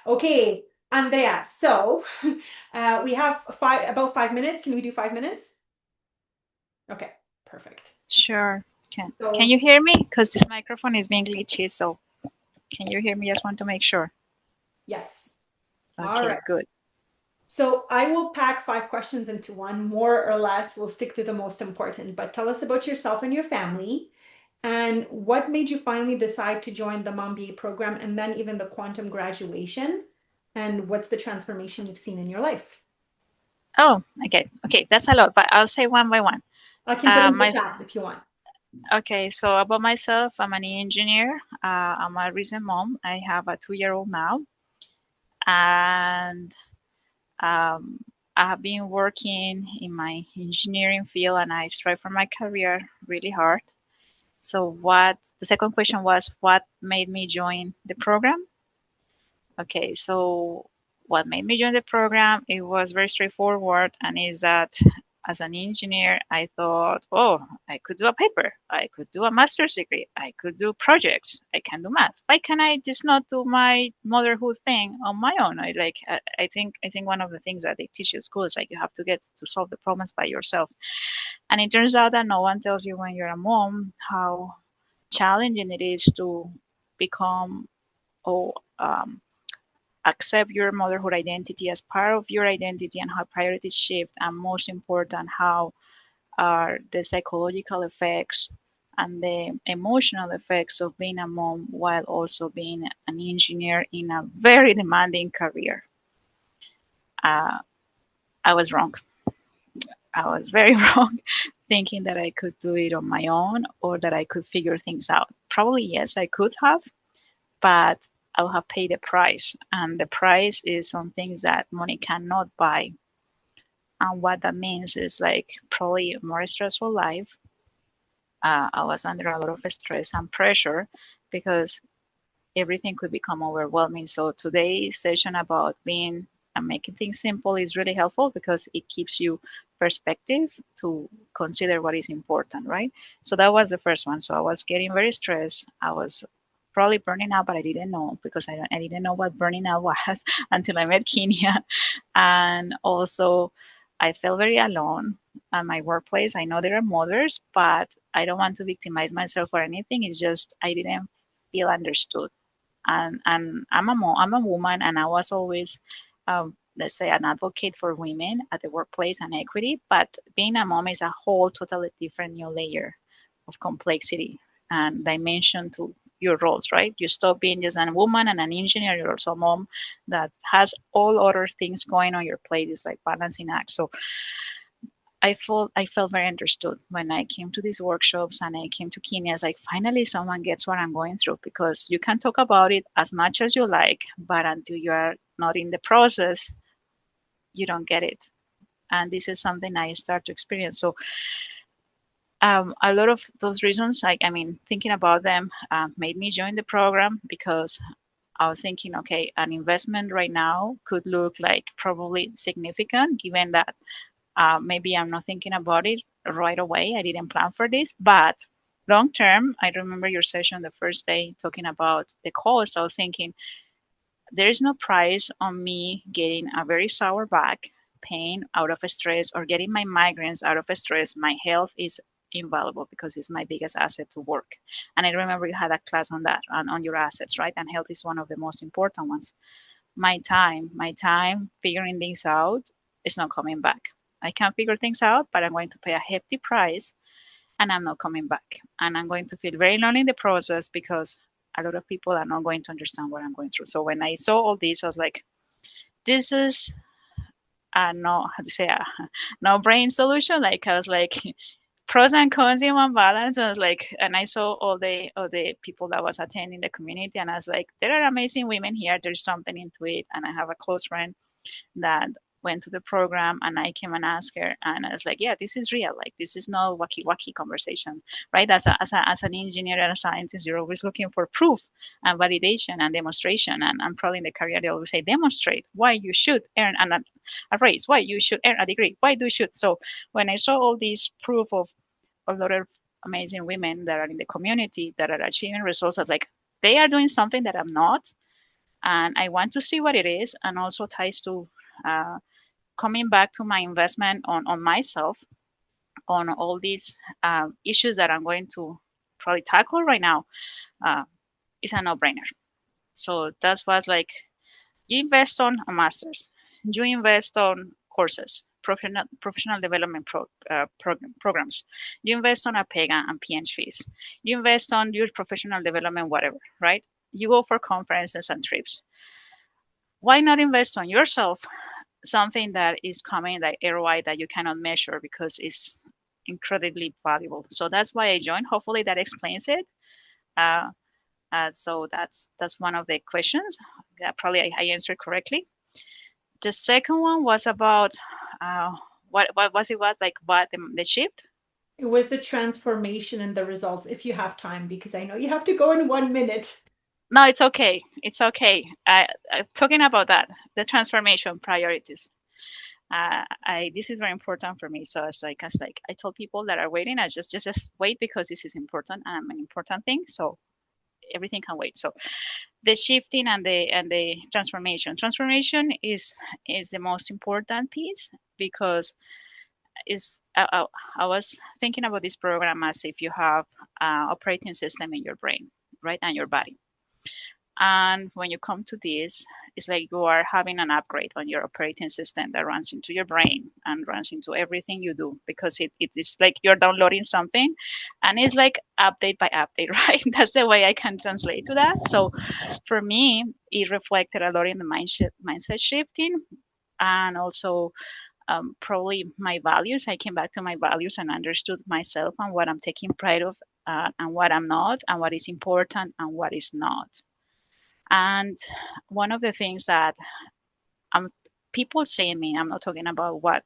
Okay, Andrea. So we have about 5 minutes. Can we do 5 minutes? Okay, perfect. Sure. Can So you hear me? Because this microphone is being glitchy, so can you hear me? Just want to make sure. yes. All Okay, right. good. So I will pack 5 questions into one, more or less. We'll stick to the most important. But tell us about yourself and your family, and what made you finally decide to join the MoMBA program, and then even the quantum graduation, and what's the transformation you've seen in your life? Oh, okay. Okay, that's a lot, but I'll say one by one. I can put in the My chat if you want. Okay, so about myself, I'm an engineer. I'm a recent mom. I have a 2-year-old now, and um, I have been working in my engineering field, and I strive for my career really hard. So, what the second question was, what made me join the program? Okay, so what made me join the program? It was very straightforward, and is that as an engineer, I thought, oh, I could do a paper, I could do a master's degree, I could do projects, I can do math. Why can I just not do my motherhood thing on my own? I think one of the things that they teach you at school is like you have to get to solve the problems by yourself, and it turns out that no one tells you when you're a mom how challenging it is to become oh accept your motherhood identity as part of your identity and how priorities shift, and most important, how are the psychological effects and the emotional effects of being a mom while also being an engineer in a very demanding career. Uh, I was wrong. I was very wrong thinking that I could do it on my own or that I could figure things out. Probably, yes, I could have, but I'll have paid the price. And the price is on things that money cannot buy. And what that means is like probably a more stressful life. I was under a lot of stress and pressure because everything could become overwhelming. So today's session about being and making things simple is really helpful because it keeps you perspective to consider what is important, right? So that was the first one. So I was getting very stressed. I was probably burning out, but I didn't know because I didn't know what burning out was until I met Kenya. And also, I felt very alone at my workplace. I know there are mothers, but I don't want to victimize myself or anything. It's just I didn't feel understood. And I'm a woman, and I was always, let's say, an advocate for women at the workplace and equity. But being a mom is a whole totally different new layer of complexity and dimension to your roles, right? You stop being just a woman and an engineer, you're also a mom that has all other things going on your plate. It's like balancing act. So I felt very understood when I came to these workshops and I came to Kenya. It's like finally someone gets what I'm going through because you can talk about it as much as you like, but until you are not in the process, you don't get it. And this is something I start to experience. So a lot of those reasons, I mean, thinking about them made me join the program because I was thinking, okay, an investment right now could look like probably significant given that maybe I'm not thinking about it right away. I didn't plan for this, but long term, I remember your session the first day talking about the cost. I was thinking there's no price on me getting a very sour back pain out of stress or getting my migraines out of stress. My health is invaluable because it's my biggest asset to work. And I remember you had a class on that, on your assets, right? And health is one of the most important ones. My time figuring things out is not coming back. I can figure things out, but I'm going to pay a hefty price and I'm not coming back. And I'm going to feel very lonely in the process because a lot of people are not going to understand what I'm going through. So when I saw all this, I was like, this is a no, how to say, a no brain solution. Like I was like, pros and cons in one balance. And I was like, and I saw all the people that was attending the community, and I was like, there are amazing women here. There's something into it. And I have a close friend that went to the program and I came and asked her and I was like, yeah, this is real. Like this is no wacky wacky conversation, right? As an engineer and a scientist, you're always looking for proof and validation and demonstration. And probably in the career they always say demonstrate why you should earn a raise, why you should earn a degree, why do you should. So when I saw all these proof of a lot of amazing women that are in the community that are achieving results, I was like, they are doing something that I'm not. and I want to see what it is, and also ties to uh, coming back to my investment on myself, on all these issues that I'm going to probably tackle right now. Uh, is a no-brainer. So that was like, you invest on a master's, you invest on courses, professional development programs, you invest on a P.Eng and P.Eng fees, you invest on your professional development, whatever, right? You go for conferences and trips. Why not invest on yourself? Something that is coming like ROI that you cannot measure because it's incredibly valuable. So that's why I joined. Hopefully that explains it. Uh, so that's one of the questions that probably I answered correctly. The second one was about uh, what was it was like what the shift. It was the transformation and the results, if you have time, because I know you have to go in 1 minute. No, it's okay. It's okay. Talking about that, the transformation priorities. I This is very important for me. So it's like I told people that are waiting, I just wait because this is important and an important thing. So everything can wait. So the shifting and the transformation. Transformation is the most important piece because is I was thinking about this program as if you have an operating system in your brain, right, and your body. And when you come to this, it's like you are having an upgrade on your operating system that runs into your brain and runs into everything you do because it is like you're downloading something and it's like update by update, right? That's the way I can translate to that. So for me, it reflected a lot in the mindset shifting and also probably my values. I came back to my values and understood myself and what I'm taking pride of and what I'm not and what is important and what is not. And one of the things that um, people say to me, I'm not talking about what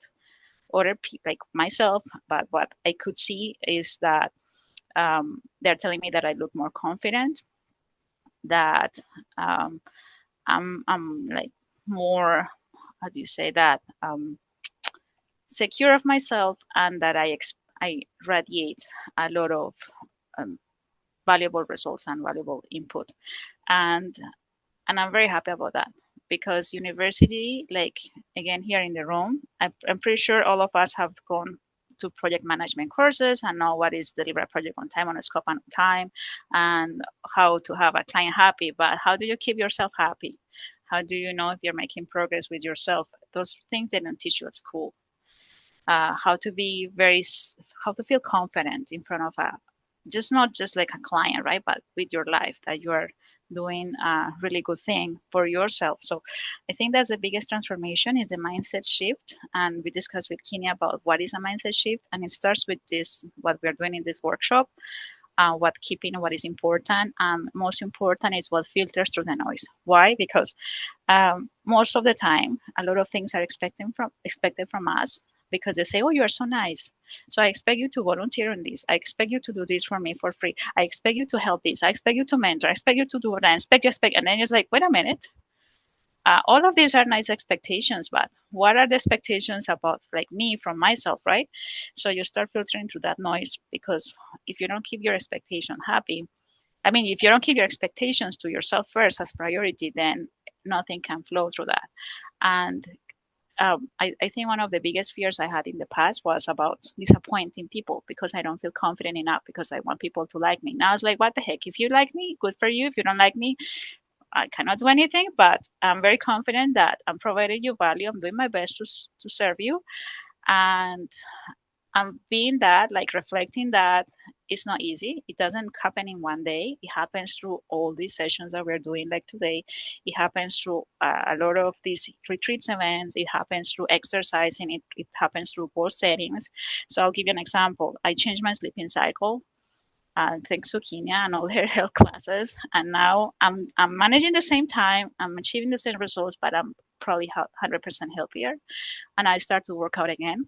other people like myself, but what I could see is that they're telling me that I look more confident, that um, I'm like more, how do you say that, secure of myself, and that I radiate a lot of um, valuable results and valuable input. And and I'm very happy about that because university, like again here in the room, I'm pretty sure all of us have gone to project management courses and know what is deliver a project on time, on a scope and on time, and how to have a client happy. But how do you keep yourself happy? How do you know if you're making progress with yourself? Those things they don't teach you at school. How to be how to feel confident in front of a just not just like a client, right, but with your life that you are doing a really good thing for yourself. So I think that's the biggest transformation is the mindset shift, and we discussed with Kenya about what is a mindset shift, and it starts with this what we're doing in this workshop, what keeping what is important, and most important is what filters through the noise. Why? Because most of the time, a lot of things are expected from us because they say, "Oh, you are so nice, so I expect you to volunteer on this. I expect you to do this for me for free. I expect you to help this. I expect you to mentor. I expect you to do what I expect." And then it's like, wait a minute. All of these are nice expectations, but what are the expectations about like me from myself, right? So you start filtering through that noise because if you don't keep your expectation happy, I mean, if you don't keep your expectations to yourself first as priority, then nothing can flow through that. And I think one of the biggest fears I had in the past was about disappointing people because I don't feel confident enough because I want people to like me. Now it's like, what the heck? If you like me, good for you. If you don't like me, I cannot do anything. But I'm very confident that I'm providing you value. I'm doing my best to serve you. And being that, like reflecting that, it's not easy. It doesn't happen in one day. It happens through all these sessions that we're doing, like today. It happens through a lot of these retreats events. It happens through exercising. It happens through goal settings. So I'll give you an example. I changed my sleeping cycle. Thanks to Kenya and all her health classes, and now I'm managing the same time. I'm achieving the same results, but I'm probably 100% healthier. And I start to work out again,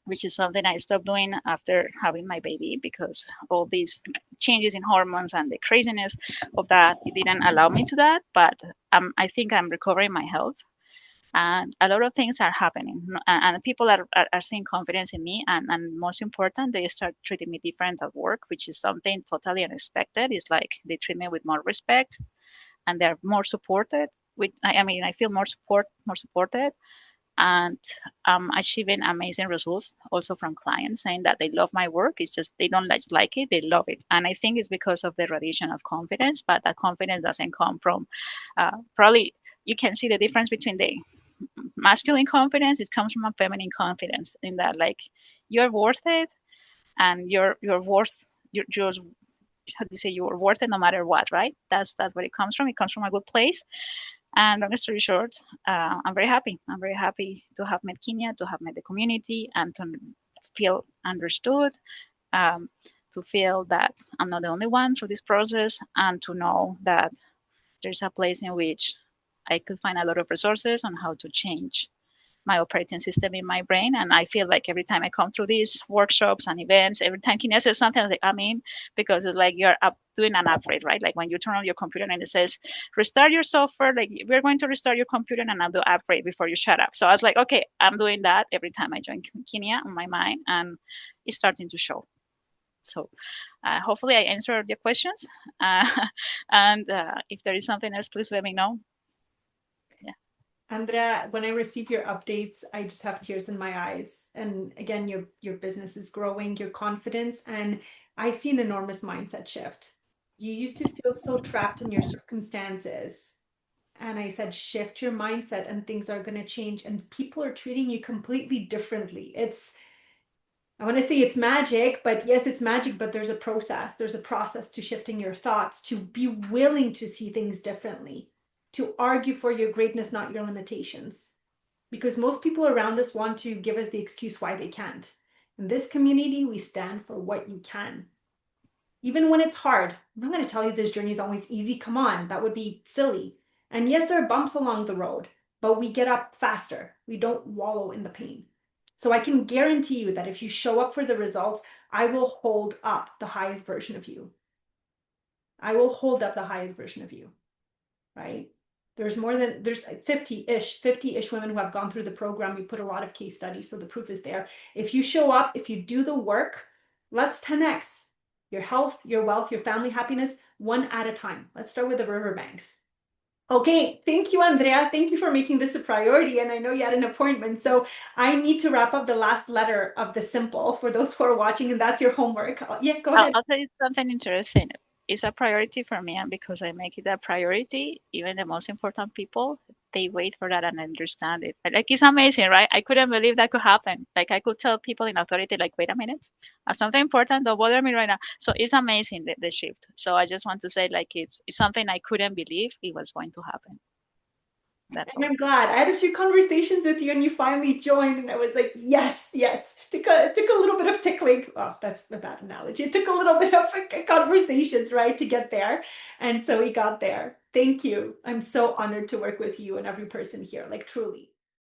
which is something I stopped doing after having my baby because all these changes in hormones and the craziness of that, it didn't allow me to that. But I think I'm recovering my health. And a lot of things are happening, and people are seeing confidence in me. And most important, they start treating me different at work, which is something totally unexpected. It's like they treat me with more respect and they're more supported. I mean, I feel more supported, and achieving amazing results also from clients saying that they love my work. It's just they don't just like it, they love it. And I think it's because of the radiation of confidence, but that confidence doesn't come from probably you can see the difference between the masculine confidence. It comes from a feminine confidence in that like you're worth it, and you're worth you're how do you say you're worth it no matter what, right? That's where it comes from. It comes from a good place. And long story short, I'm very happy. I'm very happy to have met Kenya, to have met the community, and to feel understood, um, to feel that I'm not the only one through this process, and to know that there's a place in which I could find a lot of resources on how to change my operating system in my brain. And I feel like every time I come through these workshops and events, every time Kina says something, I'm in, because it's like you're doing an upgrade, right? Like when you turn on your computer and it says, restart your software, like we're going to restart your computer and I'll do upgrade before you shut up. So I was like, okay, I'm doing that every time I join Kenya on my mind, and it's starting to show. So hopefully I answered your questions. Uh, and if there is something else, please let me know. Yeah. Andrea, when I receive your updates, I just have tears in my eyes. And again, your business is growing, your confidence, and I see an enormous mindset shift. You used to feel so trapped in your circumstances. And I said, shift your mindset and things are going to change. And people are treating you completely differently. I want to say it's magic, but yes, it's magic, but there's a process. There's a process to shifting your thoughts, to be willing to see things differently, to argue for your greatness, not your limitations. Because most people around us want to give us the excuse why they can't. In this community, we stand for what you can. Even when it's hard, I'm not going to tell you this journey is always easy. Come on, that would be silly. And yes, there are bumps along the road, but we get up faster. We don't wallow in the pain. So I can guarantee you that if you show up for the results, I will hold up the highest version of you. I will hold up the highest version of you, right? There's 50-ish women who have gone through the program. We put a lot of case studies, so the proof is there. If you show up, if you do the work, let's 10x your health, your wealth, your family happiness, one at a time. Let's start with the riverbanks. Okay, thank you, Andrea. Thank you for making this a priority. And I know you had an appointment. So I need to wrap up the last letter of the simple for those who are watching, and that's your homework. Yeah, go ahead. I'll tell you something interesting. It's a priority for me, and because I make it a priority, even the most important people, they wait for that and understand it. Like it's amazing, right? I couldn't believe that could happen. Like I could tell people in authority, like, wait a minute, something important, don't bother me right now. So it's amazing the shift. So I just want to say, like, it's something I couldn't believe it was going to happen. That's And all. I'm glad. I had a few conversations with you and you finally joined, and I was like, yes, yes. It took a little bit of tickling. Oh, that's a bad analogy. It took a little bit of conversations, right, to get there. And so we got there. Thank you. I'm so honored to work with you and every person here, like truly.